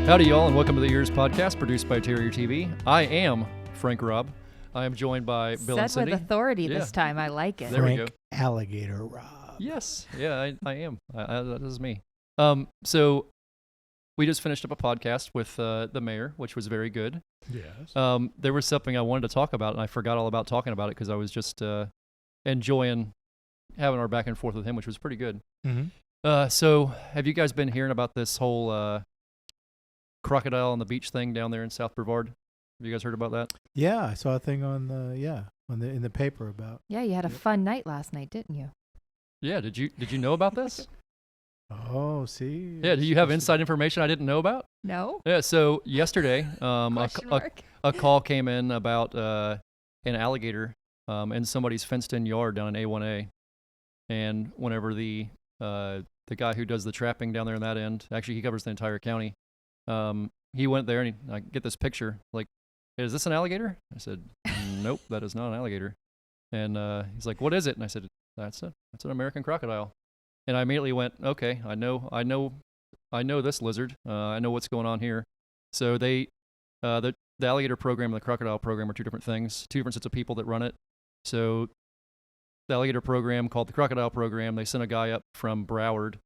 Howdy, y'all, and welcome to the EEARSS Podcast produced by Terrier TV. I am Frank Robb. I am joined by Bill and Said Cindy. with authority this time. I like it. There we go. Alligator Robb. Yes. Yeah, I am. That is me. So we just finished up a podcast with the mayor, which was very good. Yes. There was something I wanted to talk about, and I forgot all about talking about it because I was just enjoying having our back and forth with him, which was pretty good. Mm-hmm. So have you guys been hearing about this whole crocodile on the beach thing down there in South Brevard? Have you guys heard about that? Yeah, I saw a thing on in the paper about. Yeah, you had a fun night last night, didn't you? Yeah. Did you know about this? Oh, see. Yeah. Do you have inside information I didn't know about? No. Yeah. So yesterday, Question mark. a call came in about an alligator in somebody's fenced-in yard down in A1A, and whenever the guy who does the trapping down there in that end, actually he covers the entire county, he went there and I get this picture, like, is this an alligator? I said, nope, that is not an alligator. And he's like, what is it? And I said, that's an American crocodile. And I immediately went, okay, I know this lizard. I know what's going on here. So the alligator program and the crocodile program are two different things, two different sets of people that run it. So the alligator program called the crocodile program, they sent a guy up from Broward,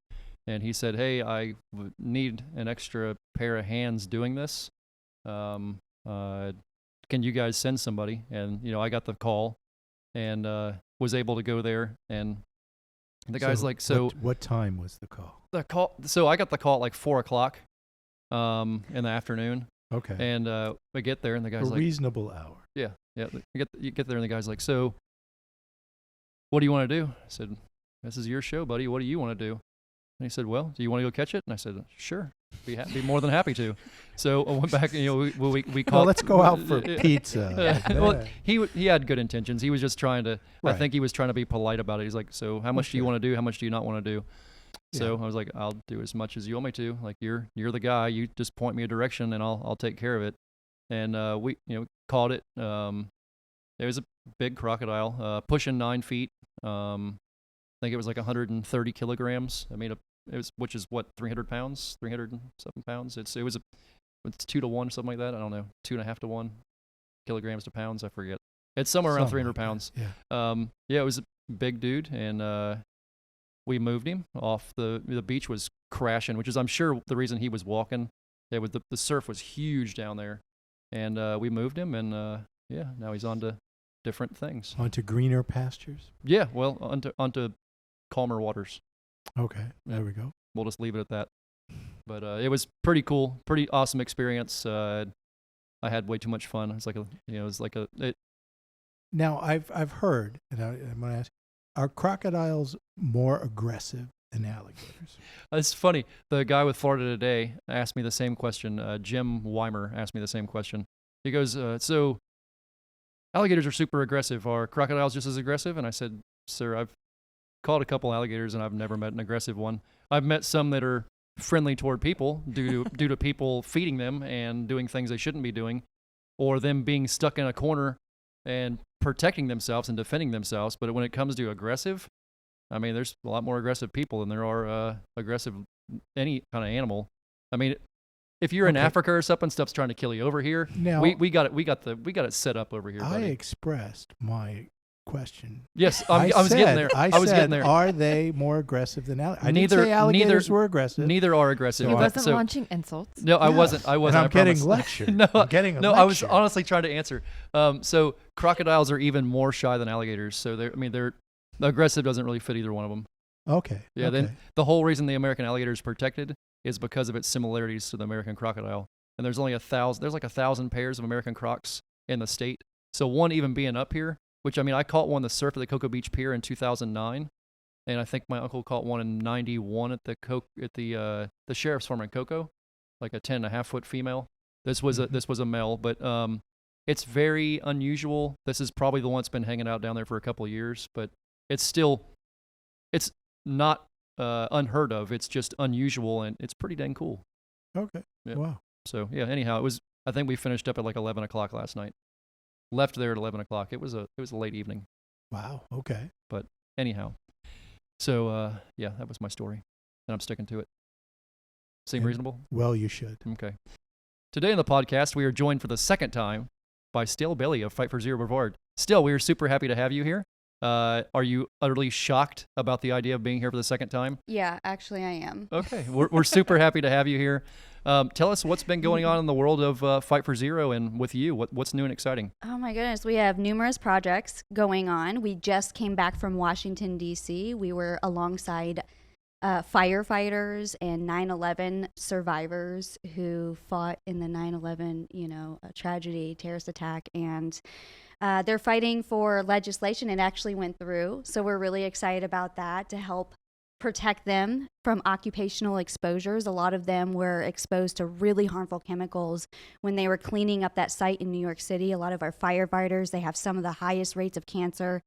and he said, hey, I need an extra pair of hands doing this. Can you guys send somebody? And, I got the call and was able to go there. And the guy's like, so... What time was the call? So I got the call at like 4 o'clock in the afternoon. Okay. And we get there, and the guy's like... A reasonable hour. Yeah. You get there, and the guy's like, so what do you want to do? I said, this is your show, buddy. What do you want to do? And he said, well, do you want to go catch it? And I said, sure. Be more than happy to. So I went back, we called. Well, let's go out for pizza. Well, he had good intentions. He was just trying to, Right. I think he was trying to be polite about it. He's like, so how much do you want to do? How much do you not want to do? So I was like, I'll do as much as you want me to. Like, you're the guy. You just point me a direction, and I'll take care of it. And we caught it. It was a big crocodile, pushing 9 feet. I think it was like 130 kilograms. I mean, which is what, 300 pounds, 307 pounds. It's 2 to 1, something like that. I don't know, 2.5 to 1 kilograms to pounds. I forget. It's somewhere around 300 pounds. Yeah. It was a big dude, and we moved him off the beach was crashing, which is I'm sure the reason he was walking. It was the surf was huge down there, and we moved him, and now he's on to different things. Onto greener pastures. Yeah, well, onto calmer waters. Okay, there we go. We'll just leave it at that. But it was pretty cool, pretty awesome experience. I had way too much fun. It's like Now I've heard, and I'm going to ask, are crocodiles more aggressive than alligators? It's funny. The guy with Florida Today asked me the same question. Jim Weimer asked me the same question. He goes, so alligators are super aggressive. Are crocodiles just as aggressive? And I said, sir, I've caught a couple alligators, and I've never met an aggressive one. I've met some that are friendly toward people due to people feeding them and doing things they shouldn't be doing, or them being stuck in a corner and protecting themselves and defending themselves. But when it comes to aggressive, I mean, there's a lot more aggressive people than there are aggressive any kind of animal. I mean, if you're in Africa or something, stuff's trying to kill you. Over here, now, we got it set up over here, buddy. I expressed my question. Yes, I was getting there. I was getting there. Are they more aggressive than alligators? I didn't say alligators were aggressive. Neither are aggressive. He wasn't launching insults. No, I wasn't. And I'm getting lectured. No, I was honestly trying to answer. So crocodiles are even more shy than alligators. So they're aggressive doesn't really fit either one of them. Okay. Yeah. Okay. Then the whole reason the American alligator is protected is because of its similarities to the American crocodile. And there's only 1,000. There's like 1,000 pairs of American crocs in the state. So one even being up here. Which, I mean, I caught one the surf at the Cocoa Beach Pier in 2009, and I think my uncle caught one in 91 at the sheriff's farm in Cocoa, like a 10.5-foot female. This was a male, but it's very unusual. This is probably the one that's been hanging out down there for a couple of years, but it's not unheard of. It's just unusual, and it's pretty dang cool. Okay. Yeah. Wow. So yeah. Anyhow, I think we finished up at like 11 o'clock last night. Left there at 11 o'clock. It was a late evening. Wow. Okay. But anyhow, so that was my story, and I'm sticking to it. Seem And- reasonable? Well, you should. Okay. Today on the podcast, we are joined for the second time by Stel Bailey of Fight for Zero Brevard. Stel, we are super happy to have you here. Are you utterly shocked about the idea of being here for the second time? Yeah, actually I am. Okay, we're super happy to have you here. Tell us what's been going on in the world of Fight for Zero and with you. What's new and exciting? Oh my goodness, we have numerous projects going on. We just came back from Washington, D.C. We were alongside firefighters and 9/11 survivors who fought in the 9/11, tragedy, terrorist attack, and they're fighting for legislation. It actually went through, so we're really excited about that to help protect them from occupational exposures. A lot of them were exposed to really harmful chemicals when they were cleaning up that site in New York City. A lot of our firefighters, they have some of the highest rates of cancer.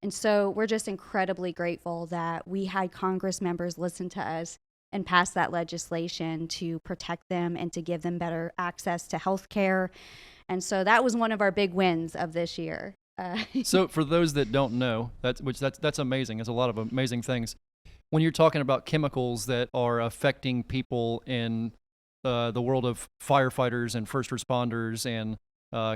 And so we're just incredibly grateful that we had Congress members listen to us and pass that legislation to protect them and to give them better access to health care. And so that was one of our big wins of this year. So for those that don't know, that's amazing. There's a lot of amazing things. When you're talking about chemicals that are affecting people in the world of firefighters and first responders and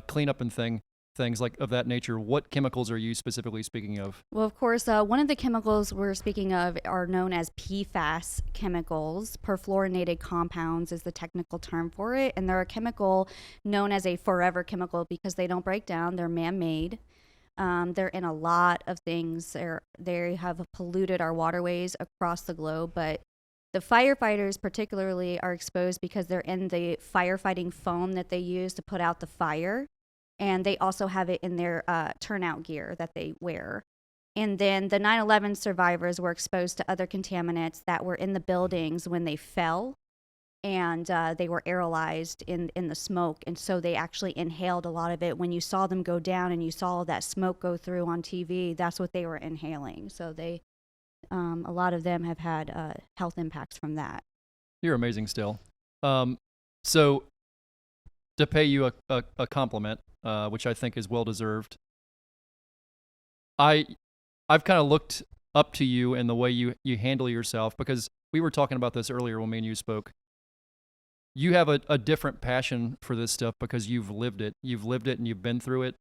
cleanup and things like of that nature, what chemicals are you specifically speaking of? Well, of course, one of the chemicals we're speaking of are known as PFAS chemicals. Perfluorinated compounds is the technical term for it. And they're a chemical known as a forever chemical because they don't break down. They're man-made. They're in a lot of things. They have polluted our waterways across the globe, but the firefighters particularly are exposed because they're in the firefighting foam that they use to put out the fire, and they also have it in their turnout gear that they wear. And then the 9/11 survivors were exposed to other contaminants that were in the buildings when they fell, and they were aerolized in the smoke, and so they actually inhaled a lot of it. When you saw them go down and you saw that smoke go through on TV, that's what they were inhaling. So they, a lot of them have had health impacts from that. You're amazing still. So to pay you a compliment, which I think is well-deserved, I've kind of looked up to you and the way you handle yourself, because we were talking about this earlier when me and you spoke. You have a different passion for this stuff because you've lived it. You've lived it and you've been through it.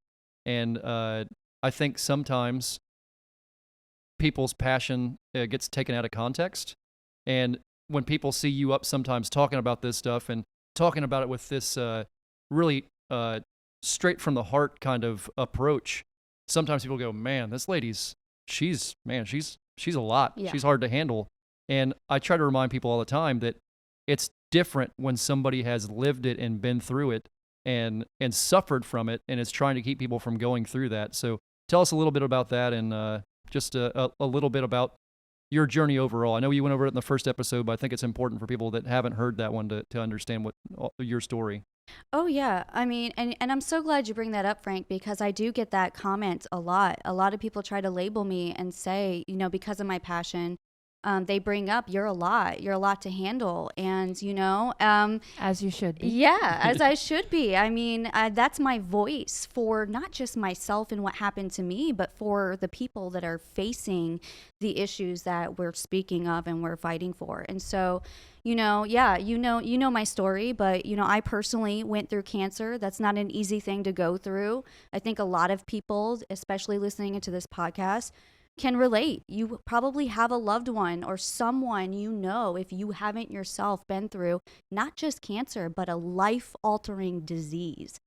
And I think sometimes people's passion gets taken out of context. And when people see you up sometimes talking about this stuff and talking about it with this really straight from the heart kind of approach, sometimes people go, man, this lady's, she's a lot. Yeah. She's hard to handle. And I try to remind people all the time that it's different when somebody has lived it and been through it and suffered from it and is trying to keep people from going through that. So tell us a little bit about that and just a little bit about your journey overall. I know you went over it in the first episode, but I think it's important for people that haven't heard that one to understand your story. Oh, yeah. I mean, and I'm so glad you bring that up, Frank, because I do get that comment a lot. A lot of people try to label me and say, because of my passion, they bring up, you're a lot to handle. And, as you should be. Yeah, as I should be. I mean, that's my voice for not just myself and what happened to me, but for the people that are facing the issues that we're speaking of and we're fighting for. And so, my story, but, I personally went through cancer. That's not an easy thing to go through. I think a lot of people, especially listening into this podcast, can relate. You probably have a loved one or someone if you haven't yourself been through not just cancer, but a life-altering disease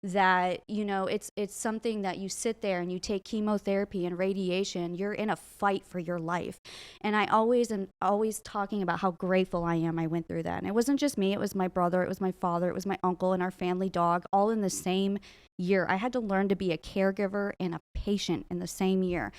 that, it's something that you sit there and you take chemotherapy and radiation. You're in a fight for your life. And I am always talking about how grateful I am I went through that. And it wasn't just me. It was my brother. It was my father. It was my uncle and our family dog, all in the same year. I had to learn to be a caregiver and a patient in the same year.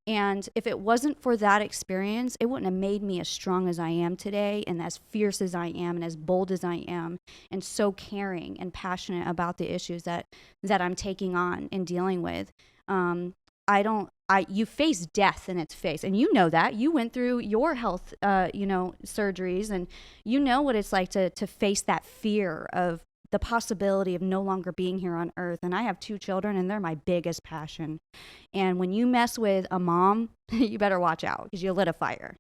And if it wasn't for that experience, it wouldn't have made me as strong as I am today and as fierce as I am and as bold as I am and so caring and passionate about the issues that I'm taking on and dealing with. You face death in its face, and you know that. You went through your health, surgeries, and you know what it's like to face that fear of the possibility of no longer being here on earth. And I have 2 children, and they're my biggest passion. And when you mess with a mom, you better watch out because you lit a fire.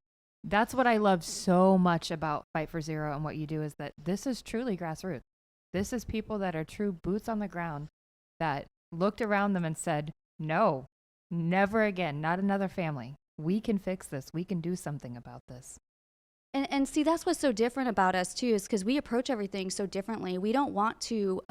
That's what I love so much about Fight for Zero and what you do, is that this is truly grassroots. This is people that are true boots on the ground that looked around them and said, no, never again, not another family. We can fix this. We can do something about this. And see, that's what's so different about us too, is because we approach everything so differently. We don't want to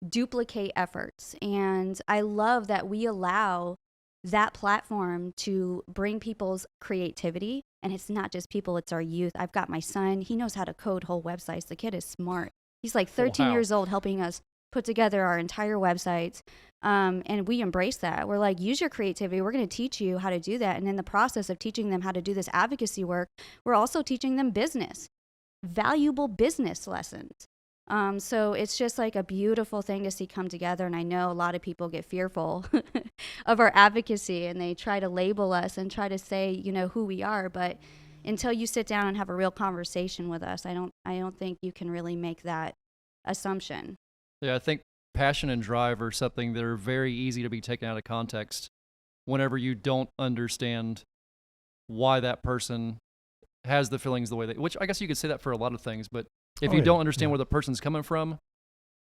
duplicate efforts. And I love that we allow that platform to bring people's creativity. And it's not just people, it's our youth. I've got my son. He knows how to code whole websites. The kid is smart. He's like 13 years old, helping us put together our entire websites. And we embrace that. We're like, use your creativity. We're going to teach you how to do that. And in the process of teaching them how to do this advocacy work, we're also teaching them business, valuable business lessons. So it's just like a beautiful thing to see come together. And I know a lot of people get fearful of our advocacy, and they try to label us and try to say, you know, who we are. But until you sit down and have a real conversation with us, I don't think you can really make that assumption. Yeah, I think passion and drive are something that are very easy to be taken out of context whenever you don't understand why that person has the feelings the way they, which I guess you could say that for a lot of things, but if you don't understand where the person's coming from,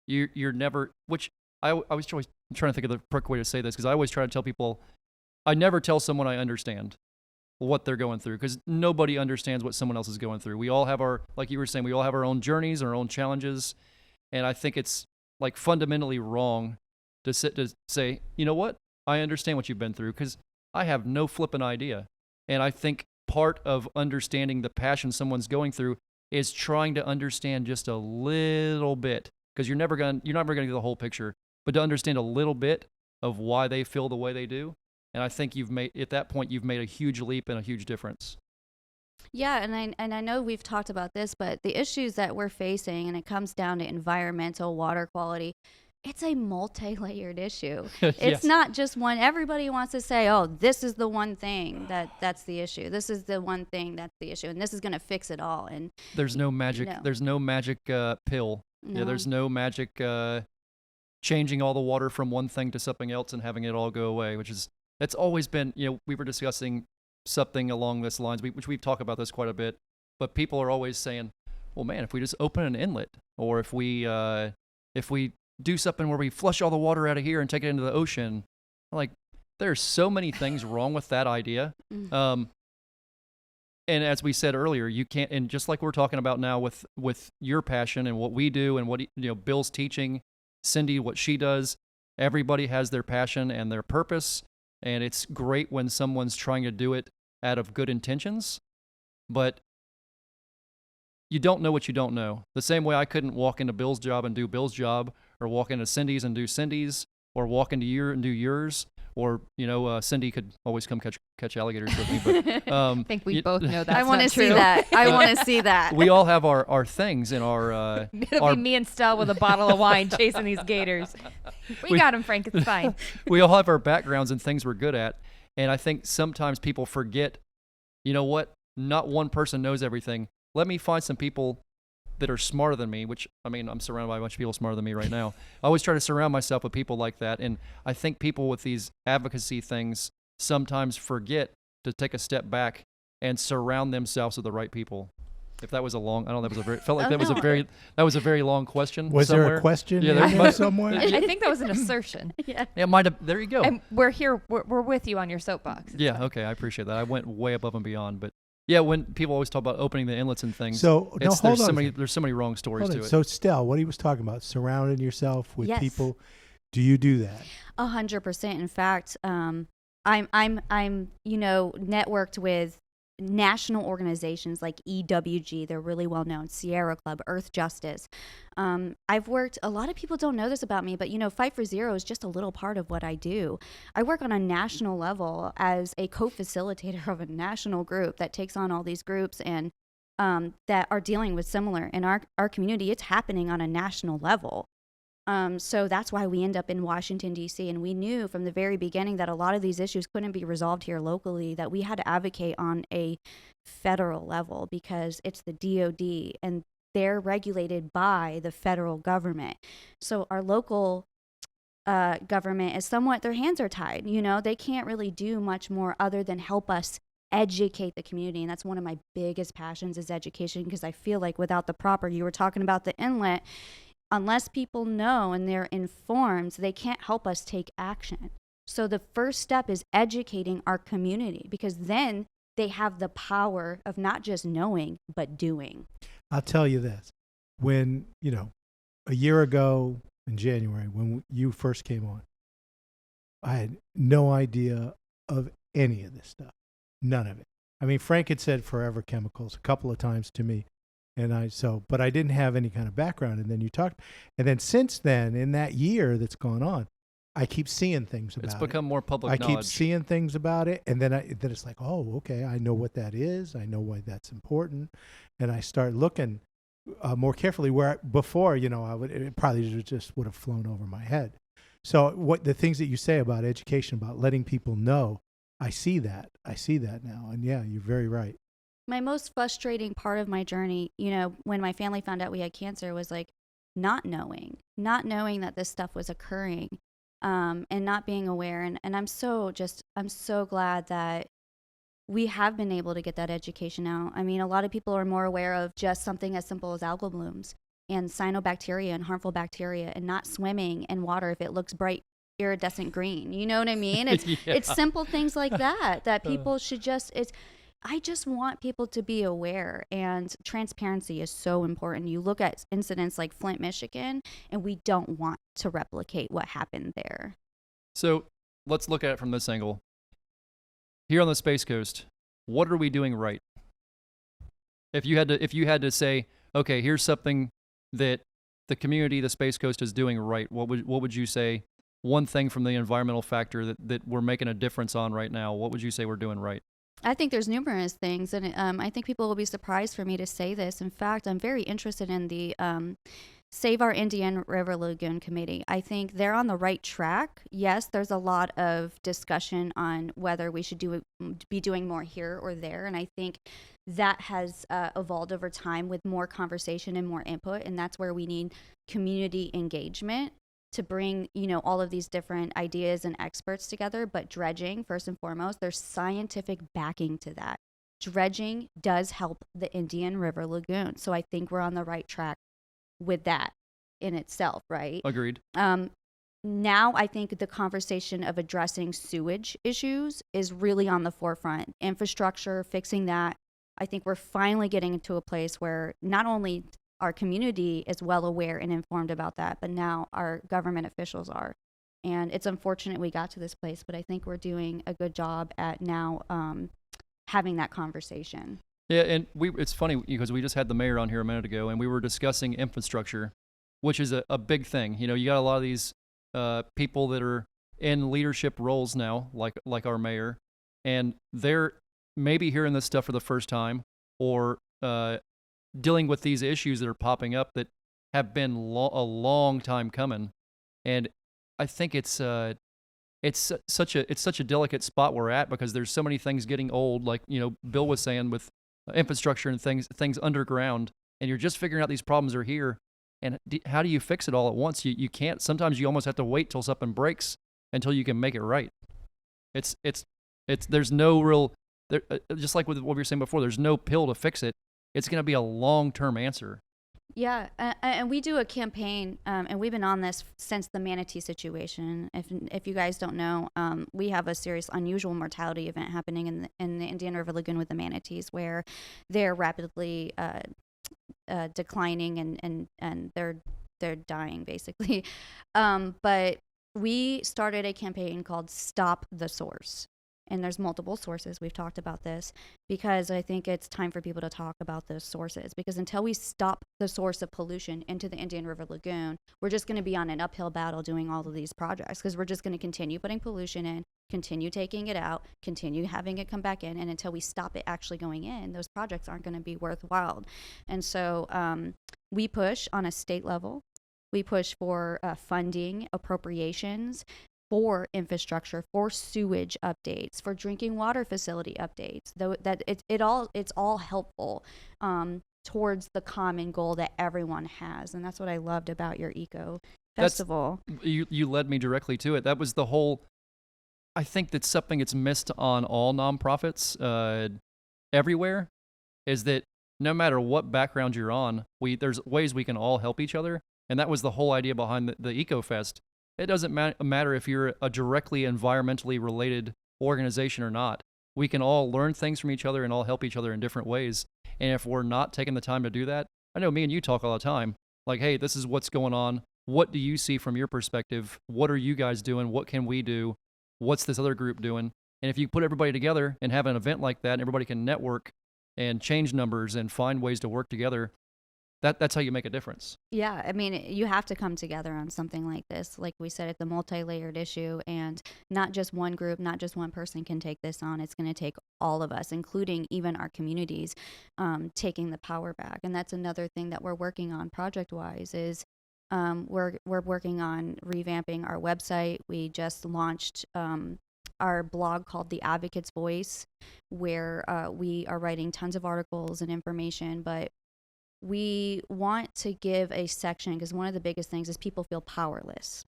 you're never, which I was always trying to think of the correct way to say this, because I always try to tell people, I never tell someone I understand what they're going through, because nobody understands what someone else is going through. We all have our, like you were saying, we all have our own journeys, our own challenges, and I think it's like fundamentally wrong to say, you know what, I understand what you've been through, because I have no flipping idea. And I think part of understanding the passion someone's going through is trying to understand just a little bit, because you're never gonna get the whole picture, but to understand a little bit of why they feel the way they do. And I think at that point you've made a huge leap and a huge difference. Yeah, and I know we've talked about this, but the issues that we're facing, and it comes down to environmental water quality, it's a multi-layered issue. It's not just one. Everybody wants to say, oh, this is the one thing that's the issue. This is the one thing that's the issue, and this is going to fix it all. And there's no magic. No. There's no magic pill. No. Yeah, there's no magic changing all the water from one thing to something else and having it all go away. That's always been. You know, we were discussing something along this lines, which we've talked about this quite a bit. But people are always saying, well, man, if we just open an inlet, or if we do something where we flush all the water out of here and take it into the ocean. Like, there's so many things wrong with that idea. And as we said earlier, you can't, and just like we're talking about now with your passion and what we do and what, Bill's teaching, Cindy, what she does, everybody has their passion and their purpose. And it's great when someone's trying to do it out of good intentions, but you don't know what you don't know. The same way I couldn't walk into Bill's job and do Bill's job, or walk into Cindy's and do Cindy's, or walk into your and do yours, or Cindy could always come catch alligators with me. But I think we both know that. I want to see that. I want to see that. We all have our things in our. It'll be me and Stel with a bottle of wine chasing these gators. We got him, Frank. It's fine. We all have our backgrounds and things we're good at, and I think sometimes people forget. You know what? Not one person knows everything. Let me find some people that are smarter than me, which, I mean, I'm surrounded by a bunch of people smarter than me right now. I always try to surround myself with people like that. And I think people with these advocacy things sometimes forget to take a step back and surround themselves with the right people. If that was a long, I don't know, that was a very long question. Was somewhere. there a question somewhere? I think that was an assertion. Yeah. It might have, there you go. And we're here, we're with you on your soapbox. Yeah, okay, I appreciate that. I went way above and beyond, but yeah, when people always talk about opening the inlets and things, there's so many wrong stories to it. So Stel, what he was talking about, surrounding yourself with Yes. people, do you do that? 100%. In fact, I'm networked with national organizations like EWG. They're really well known. Sierra Club, Earth Justice. I've worked, a lot of people don't know this about me, but Fight for Zero is just a little part of what I do. I work on a national level as a co-facilitator of a national group that takes on all these groups and that are dealing with similar in our community. It's happening on a national level. So that's why we end up in Washington, D.C. And we knew from the very beginning that a lot of these issues couldn't be resolved here locally, that we had to advocate on a federal level because it's the DOD and they're regulated by the federal government. So our local government is somewhat, their hands are tied. They can't really do much more other than help us educate the community. And that's one of my biggest passions is education, because I feel like without the proper, you were talking about the inlet, unless people know and they're informed, they can't help us take action. So the first step is educating our community, because then they have the power of not just knowing, but doing. I'll tell you this. When, a year ago in January, when you first came on, I had no idea of any of this stuff. None of it. I mean, Frank had said forever chemicals a couple of times to me. But I didn't have any kind of background. And then you talked. And then since then, in that year that's gone on, I keep seeing things about it. It's become more public knowledge. I keep seeing things about it. And then it's like, oh, okay, I know what that is. I know why that's important. And I start looking more carefully, where before, it probably just would have flown over my head. So the things that you say about education, about letting people know, I see that now. And yeah, you're very right. My most frustrating part of my journey, when my family found out we had cancer, was like not knowing that this stuff was occurring, and not being aware. And I'm so glad that we have been able to get that education out. I mean, a lot of people are more aware of just something as simple as algal blooms and cyanobacteria and harmful bacteria, and not swimming in water if it looks bright iridescent green. You know what I mean? It's simple things like that people should I just want people to be aware, and transparency is so important. You look at incidents like Flint, Michigan, and we don't want to replicate what happened there. So let's look at it from this angle. Here on the Space Coast, what are we doing right? If you had to say, okay, here's something that the community, the Space Coast, is doing right, what would you say? One thing from the environmental factor that we're making a difference on right now, what would you say we're doing right? I think there's numerous things, and I think people will be surprised for me to say this. In fact, I'm very interested in the Save Our Indian River Lagoon Committee. I think they're on the right track. Yes, there's a lot of discussion on whether we should be doing more here or there, and I think that has evolved over time with more conversation and more input, and that's where we need community engagement to bring, all of these different ideas and experts together. But dredging, first and foremost, there's scientific backing to that. Dredging does help the Indian River Lagoon. So I think we're on the right track with that in itself, right? Agreed. Now I think the conversation of addressing sewage issues is really on the forefront. Infrastructure, fixing that. I think we're finally getting into a place where not only our community is well aware and informed about that, but now our government officials are. And it's unfortunate we got to this place, but I think we're doing a good job at now having that conversation. Yeah, and it's funny because we just had the mayor on here a minute ago, and we were discussing infrastructure, which is a big thing. You got a lot of these people that are in leadership roles now, like our mayor, and they're maybe hearing this stuff for the first time, or dealing with these issues that are popping up that have been a long time coming. And I think it's such a delicate spot we're at, because there's so many things getting old, like Bill was saying, with infrastructure and things underground, and you're just figuring out these problems are here, and how do you fix it all at once? You can't. Sometimes you almost have to wait till something breaks until you can make it right. There's no real just like with what we were saying before, there's no pill to fix it. It's going to be a long-term answer. Yeah, and we do a campaign, and we've been on this since the manatee situation. If you guys don't know, we have a serious unusual mortality event happening in the Indian River Lagoon with the manatees, where they're rapidly declining and they're dying basically. But we started a campaign called Stop the Source. And there's multiple sources. We've talked about this because I think it's time for people to talk about those sources, because until we stop the source of pollution into the Indian River Lagoon, we're just going to be on an uphill battle doing all of these projects, because we're just going to continue putting pollution in, continue taking it out, continue having it come back in. And until we stop it actually going in, those projects aren't going to be worthwhile. And so we push on a state level. We push for funding, appropriations, for infrastructure, for sewage updates, for drinking water facility updates. Though that it's all helpful towards the common goal that everyone has, and that's what I loved about your Eco Festival. You led me directly to it. That was the whole I think that's something that's missed on all nonprofits everywhere, is that no matter what background you're on, there's ways we can all help each other. And that was the whole idea behind the EcoFest. It doesn't matter if you're a directly environmentally related organization or not. We can all learn things from each other and all help each other in different ways. And if we're not taking the time to do that, I know me and you talk all the time, like, hey, this is what's going on. What do you see from your perspective? What are you guys doing? What can we do? What's this other group doing? And if you put everybody together and have an event like that and everybody can network and change numbers and find ways to work together, that's how you make a difference. Yeah, I mean, you have to come together on something like this. Like we said, it's a multi-layered issue, and not just one group, not just one person can take this on. It's going to take all of us, including even our communities, taking the power back. And that's another thing that we're working on project-wise is we're working on revamping our website. We just launched our blog called The Advocate's Voice, where we are writing tons of articles and information, but we want to give a section, because one of the biggest things is people feel powerless.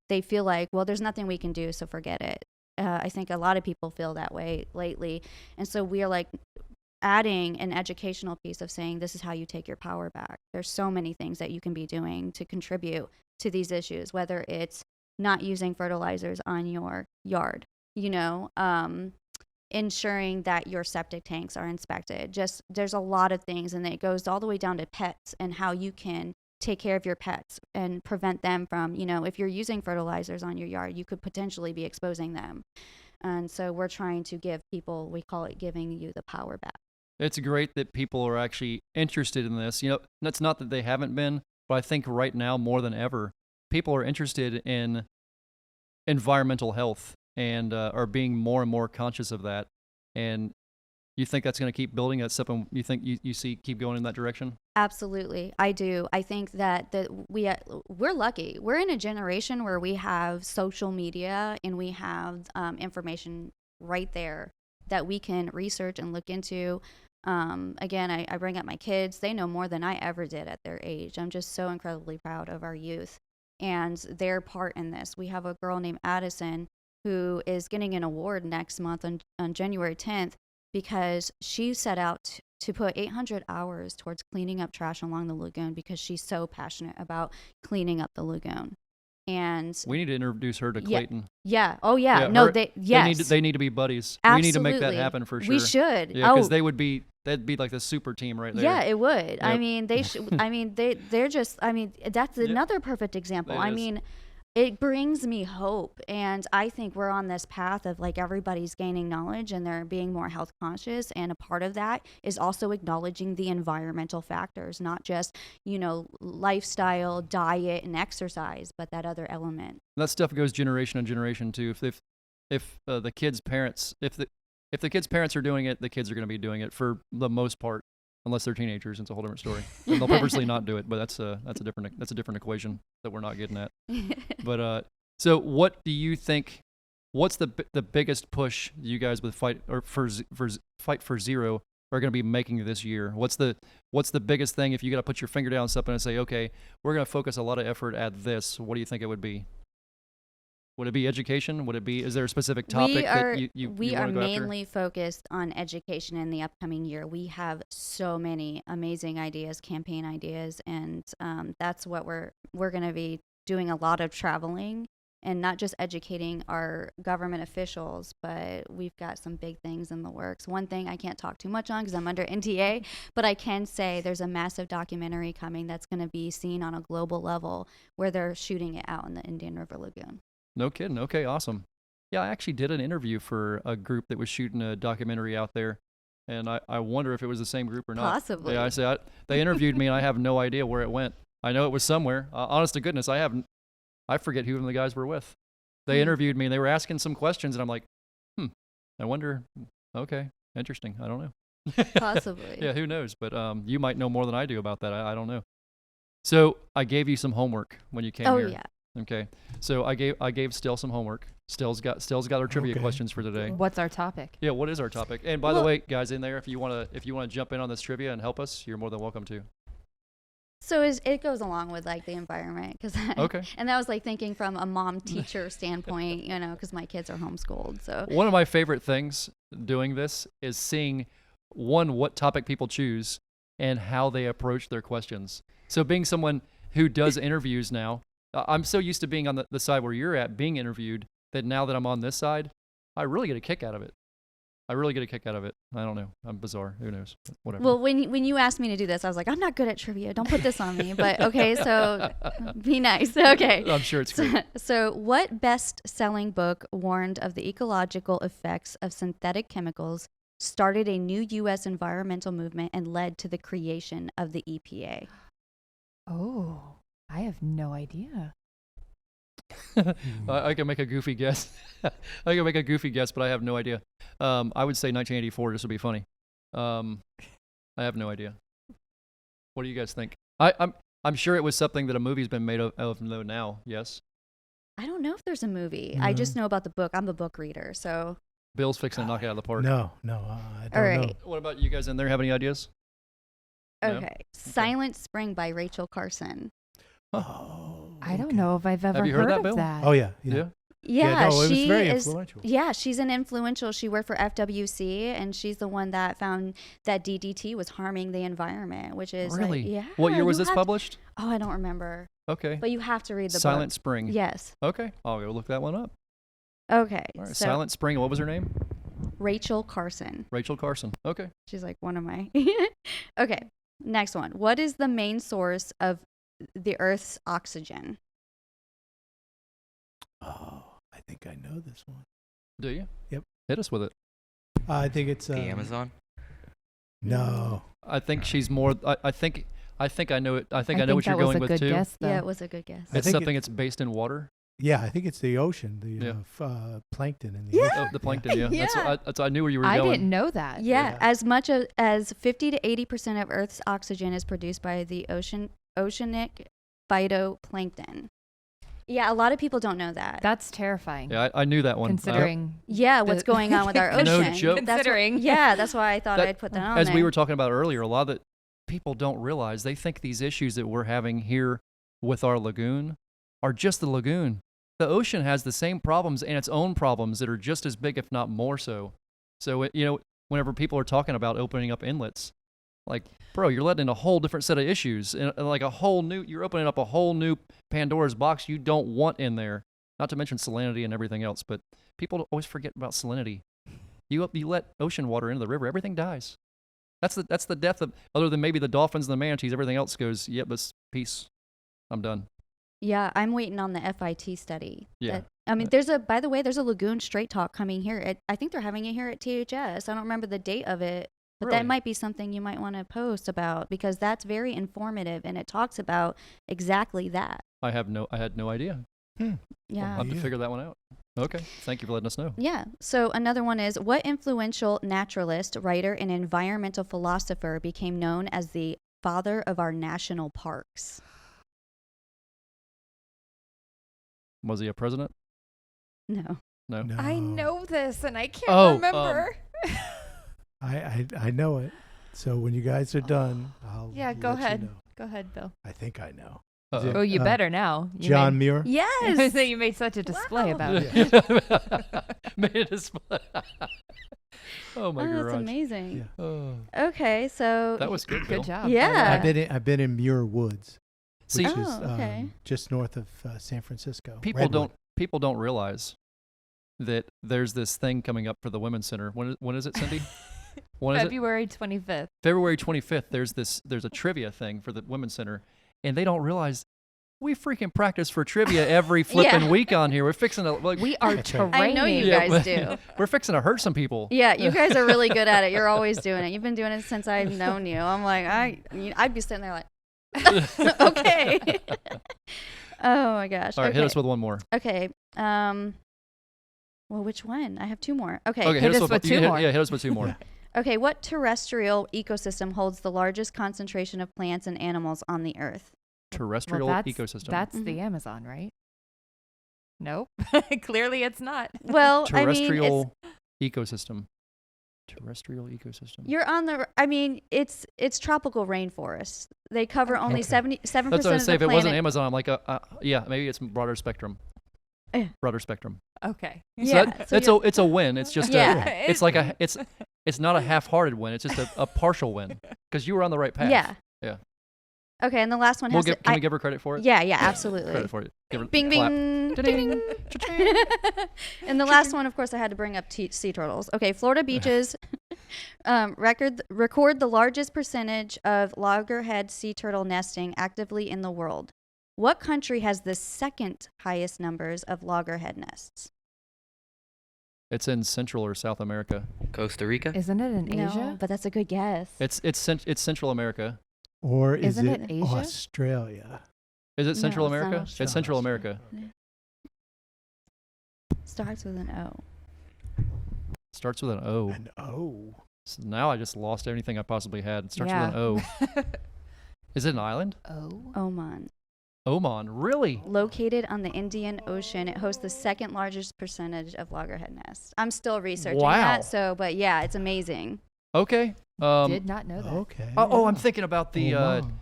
They feel like, well, there's nothing we can do, so forget it. I think a lot of people feel that way lately. And so we are like adding an educational piece of saying, this is how you take your power back. There's so many things that you can be doing to contribute to these issues, whether it's not using fertilizers on your yard, ensuring that your septic tanks are inspected. Just there's a lot of things, and it goes all the way down to pets and how you can take care of your pets and prevent them from, if you're using fertilizers on your yard, you could potentially be exposing them. And so we're trying to give people, we call it giving you the power back. It's great that people are actually interested in this. That's not that they haven't been, but I think right now more than ever, people are interested in environmental health and are being more and more conscious of that. And you think that's going to keep building? That's something you think you see keep going in that direction? Absolutely, I do. I think that we're lucky. We're in a generation where we have social media and we have information right there that we can research and look into. Again, I bring up my kids. They know more than I ever did at their age. I'm just so incredibly proud of our youth and their part in this. We have a girl named Addison who is getting an award next month on January 10th because she set out to put 800 hours towards cleaning up trash along the lagoon because she's so passionate about cleaning up the lagoon. And we need to introduce her to Clayton. Yeah. Oh, yeah. No, yes. They need to be buddies. Absolutely. We need to make that happen for sure. We should. Yeah, because that'd be like the super team right there. Yeah, it would. Yep. I mean, they should. I mean, they're just. I mean, that's another perfect example. I mean, it brings me hope, and I think we're on this path of like everybody's gaining knowledge and they're being more health conscious, and a part of that is also acknowledging the environmental factors, not just lifestyle, diet, and exercise, but that other element. That stuff goes generation and generation too. If the kids' parents if the kids' parents are doing it, the kids are going to be doing it for the most part, unless they're teenagers. It's a whole different story. And they'll purposely not do it, but that's a different equation that we're not getting at. But so what do you think? What's the biggest push you guys with Fight for Zero are going to be making this year? What's the biggest thing if you got to put your finger down on something and say, okay, we're going to focus a lot of effort at this? What do you think it would be? Would it be education? Is there a specific topic that you We want are to go mainly focused on education in the upcoming year. We have so many amazing ideas, campaign ideas, and that's what we're going to be doing, a lot of traveling and not just educating our government officials, but we've got some big things in the works. One thing I can't talk too much on because I'm under NDA, but I can say there's a massive documentary coming that's going to be seen on a global level where they're shooting it out in the Indian River Lagoon. No kidding. Okay, awesome. Yeah, I actually did an interview for a group that was shooting a documentary out there, and I wonder if it was the same group or not. Possibly. Yeah, they interviewed me, and I have no idea where it went. I know it was somewhere. Honest to goodness, I forget who the guys were with. They interviewed me, and they were asking some questions, and I'm like, I wonder. Okay, interesting. I don't know. Possibly. Yeah, who knows? But you might know more than I do about that. I don't know. So I gave you some homework when you came here. Oh, yeah. Okay, so I gave Stel some homework. Stel's got her trivia questions for today. What's our topic? Yeah, what is our topic? And by the way, guys in there, if you wanna jump in on this trivia and help us, you're more than welcome to. So it goes along with like the environment, Okay. and that was like thinking from a mom teacher standpoint, you know, because my kids are homeschooled. So One of my favorite things doing this is seeing what topic people choose and how they approach their questions. So being someone who does interviews now, I'm so used to being on the side where you're at, being interviewed, that now that I'm on this side, I really get a kick out of it. I don't know. I'm bizarre. Who knows? Whatever. well, when you asked me to do this, I was like, I'm not good at trivia. Don't put this on me. But okay, so be nice. Okay. I'm sure it's great. So what best-selling book warned of the ecological effects of synthetic chemicals, started a new U.S. environmental movement, and led to the creation of the EPA? Oh, I have no idea. I can make a goofy guess. But I have no idea. I would say 1984 just to be funny. I have no idea. What do you guys think? I'm sure it was something that a movie's been made of now. Yes. I don't know if there's a movie. I just know about the book. I'm a book reader, so. Bill's fixing to knock it out of the park. No, I don't All right. know. What about you guys in there? Have any ideas? No? Okay. Silent Spring by Rachel Carson. Oh, I don't know if I've ever you heard that, of Bill? that. Oh yeah. Yeah, no, it was she very is. influential. Yeah, she's an influential. She worked for FWC, and she's the one that found that DDT was harming the environment, which is Really? Like, yeah. What year was you this have- published? Oh, I don't remember. Okay. But you have to read the Silent book. Spring. Yes. Okay. I'll go look that one up. Okay. All right. So Silent Spring. What was her name? Rachel Carson. Rachel Carson. Okay. She's like one of my. Okay. Next one. What is the main source of the Earth's oxygen? Oh, I think I know this one. Do you? Yep. Hit us with it. I think it's The Amazon? No. I think she's more. I think I know it. I think I know what you're that was going a with good too. guess, though. Yeah, it was a good guess. I It's think something that's based in water. Yeah, I think it's the ocean, the plankton in the ocean. Oh, the plankton. Yeah. Yeah. That's I knew where you were I going. didn't know that. Yeah, as much as 50 to 80% of Earth's oxygen is produced by the oceanic phytoplankton. Yeah, a lot of people don't know that. That's terrifying. Yeah, I knew that one. Considering Yeah, what's going on with our ocean. No joke. Considering. That's why I thought That- I'd put that on as there. we were talking about earlier, a lot of the people don't realize, they think these issues that we're having here with our lagoon are just the lagoon. The ocean has the same problems and its own problems that are just as big, if not more so. So, whenever people are talking about opening up inlets, like, bro, you're letting in a whole different set of issues, and like you're opening up a whole new Pandora's box you don't want in there. Not to mention salinity and everything else, but people always forget about salinity. You let ocean water into the river, everything dies. That's the death of, other than maybe the dolphins and the manatees, everything else goes, yep, but peace. I'm done. Yeah, I'm waiting on the FIT study. Yeah. I mean, by the way, there's a Lagoon Straight Talk coming here. I think they're having it here at THS. I don't remember the date of it, but Really? that might be something you might want to post about, because that's very informative and it talks about exactly that. I had no idea. Yeah. I'll have to figure that one out. Okay. Thank you for letting us know. Yeah. So another one is, what influential naturalist, writer, and environmental philosopher became known as the father of our national parks? Was he a president? No. No. No. I know this and I can't remember. I know it. So when you guys are done, I'll Yeah, go let you ahead. know. Go ahead, Bill. I think I know. Uh-oh. Oh, you better now. You John made, Muir. Yes. so you made such a display Wow. about it. Made a display. Oh my That's gosh. amazing. Yeah. Oh, Okay, so that was good. Bill. Good job. Yeah. I've been in Muir Woods, See, which Oh, is okay. just north of San Francisco. people don't realize that there's this thing coming up for the Women's Center. When is it, Cindy? When is it? February 25th. February 25th. There's a trivia thing for the Women's Center, and they don't realize we freaking practice for trivia every flipping Yeah. week on here. We're fixing to We are That's right. training. I know you Yeah, guys do. We're fixing to hurt some people. Yeah, you guys are really good at it. You're always doing it. You've been doing it since I've known you. I'm like, I'd be sitting there like, okay. Oh my gosh. All right, okay. hit us with one more. Okay. Well, which one? I have two more. Okay. Okay, hit us with you two more. hit us with two more. Okay. What terrestrial ecosystem holds the largest concentration of plants and animals on the Earth? Terrestrial Well, ecosystem. That's the Mhm. Amazon, right? Nope. Clearly it's not. Well, I mean, Terrestrial ecosystem. Terrestrial ecosystem. You're on the. I mean, it's tropical rainforest. They cover only Okay. 77% That's what I of was the gonna say. If it planet. wasn't Amazon, I'm like, yeah, maybe it's broader spectrum. Broader spectrum. Okay. So Yeah, so it's a win. It's just Yeah. it's like it's not a half-hearted win. It's just a partial win because you were on the right path. Yeah. Yeah. Okay, and the last one has Can we give her credit for it? Yeah, absolutely. Credit for it. Give her Bing, clap. bing, Ding. ding. And the last one, of course, I had to bring up sea turtles. Okay, Florida beaches record the largest percentage of loggerhead sea turtle nesting actively in the world. What country has the second highest numbers of loggerhead nests? It's in Central or South America. Costa Rica? Isn't it in No, Asia? but that's a good guess. It's Central America. Or is Isn't it it Asia? Australia? Is it No, Central it's not America? Australia. It's Central America. Starts with an O. Starts with an O. And So now I just lost everything I possibly had. It starts Yeah. with an O. Is it an island? Oh. Oman. Oman. Really? Located on the Indian Ocean, it hosts the second largest percentage of loggerhead nests. I'm still researching Wow. that, but yeah, it's amazing. Okay. Did not know that. okay. I'm thinking about the Oman.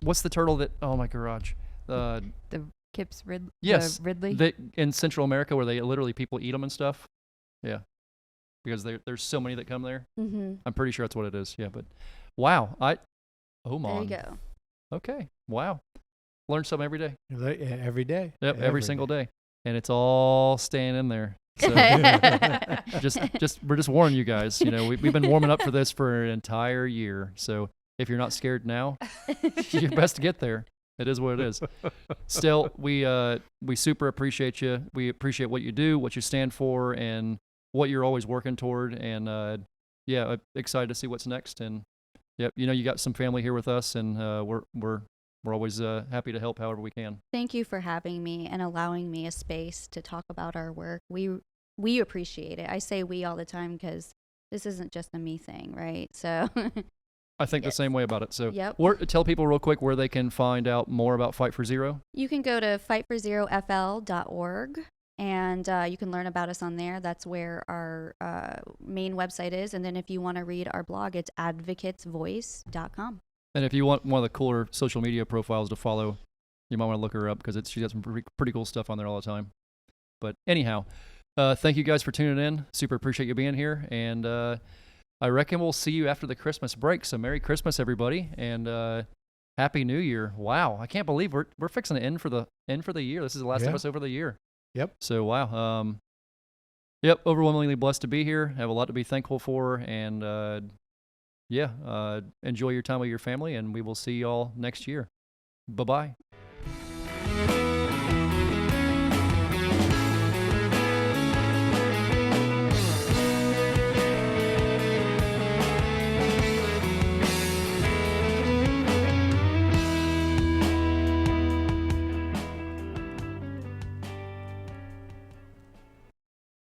what's the turtle that? Oh, my garage. The Ridley. Ridley. In Central America where they literally people eat them and stuff. Yeah. Because there's so many that come there. Mm-hmm. I'm pretty sure that's what it is. Yeah, but wow. Oman. There you go. Okay. Wow. Learn something every day. Every day. Yep, every single day. And it's all staying in there. So we're just warning you guys. You know, we've been warming up for this for an entire year. So if you're not scared now, you're best to get there. It is what it is. Still, we super appreciate you. We appreciate what you do, what you stand for, and what you're always working toward. And excited to see what's next. And yep, you got some family here with us, and we're always happy to help however we can. Thank you for having me and allowing me a space to talk about our work. We appreciate it. I say we all the time because this isn't just a me thing, right? So I think the same way about it. So Yep. Tell people real quick where they can find out more about Fight for Zero. you can go to fightforzerofl.org and you can learn about us on there. That's where our main website is. And then if you want to read our blog, it's advocatesvoice.com. And if you want one of the cooler social media profiles to follow, you might want to look her up because she got some pretty cool stuff on there all the time. But anyhow, thank you guys for tuning in. Super appreciate you being here. And I reckon we'll see you after the Christmas break. So Merry Christmas, everybody. And Happy New Year. Wow. I can't believe we're fixing to end for the year. This is the last episode for the year. Yep. So wow. Yep. Overwhelmingly blessed to be here. Have a lot to be thankful for. And enjoy your time with your family, and we will see you all next year. Bye-bye.